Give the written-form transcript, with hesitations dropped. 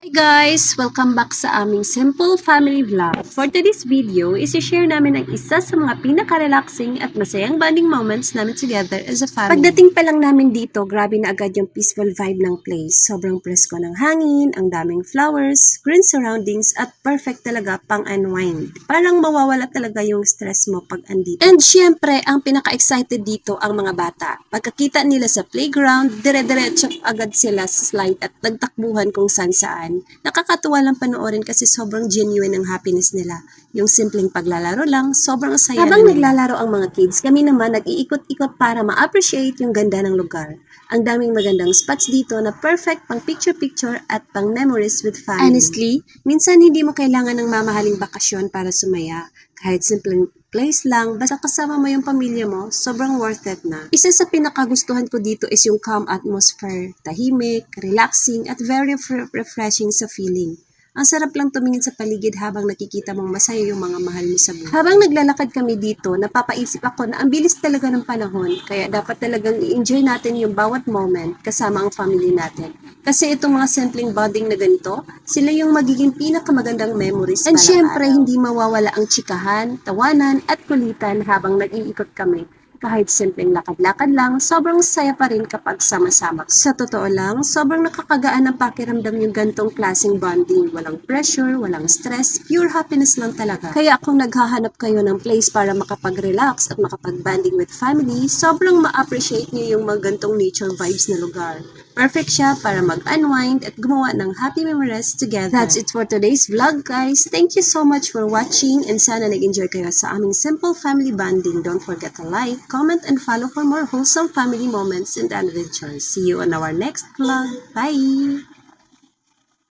Hi guys! Welcome back sa aming Simple Family Vlog. For today's video, isi-share namin ang isa sa mga pinaka-relaxing at masayang bonding moments namin together as a family. Pagdating pa lang namin dito, grabe na agad yung peaceful vibe ng place. Sobrang presko ng hangin, ang daming flowers, green surroundings, at perfect talaga pang unwind. Parang mawawala talaga yung stress mo pag andito. And syempre, ang pinaka-excited dito ang mga bata. Pagkakita nila sa playground, dire-diretso agad sila sa slide at nagtakbuhan kung saan-saan. Nakakatuwa lang panoorin kasi sobrang genuine ang happiness nila. Yung simpleng paglalaro lang, sobrang saya. Habang naglalaro ang mga kids, kami naman nag-iikot-ikot para ma-appreciate yung ganda ng lugar. Ang daming magandang spots dito na perfect pang picture-picture at pang memories with family. Honestly, minsan hindi mo kailangan ng mamahaling bakasyon para sumaya. Kahit simpleng place lang, basta kasama mo yung pamilya mo, sobrang worth it na. Isa sa pinakagustuhan ko dito is yung calm atmosphere, tahimik, relaxing, at very refreshing sa feeling. Ang sarap lang tumingin sa paligid habang nakikita mong masaya yung mga mahal mo sa buhay. Habang naglalakad kami dito, napapaisip ako na ang bilis talaga ng panahon, kaya dapat talagang i-enjoy natin yung bawat moment kasama ang family natin. Kasi itong mga simpleng bonding na ganito, sila yung magiging pinakamagandang memories. And syempre, hindi mawawala ang tsikahan, tawanan, at kulitan habang nag-iikot kami. Kahit simpleng lakad-lakad lang, sobrang saya pa rin kapag sama-sama. Sa totoo lang, sobrang nakakagaan ang pakiramdam yung gantong klaseng bonding. Walang pressure, walang stress, pure happiness lang talaga. Kaya kung naghahanap kayo ng place para makapag-relax at makapag-banding with family, sobrang ma-appreciate nyo yung mga gantong nature vibes na lugar. Perfect siya para mag-unwind at gumawa ng happy memories together. That's it for today's vlog, guys. Thank you so much for watching and sana nag-enjoy kayo sa aming simple family bonding. Don't forget to like, comment, and follow for more wholesome family moments and adventures. See you on our next vlog. Bye!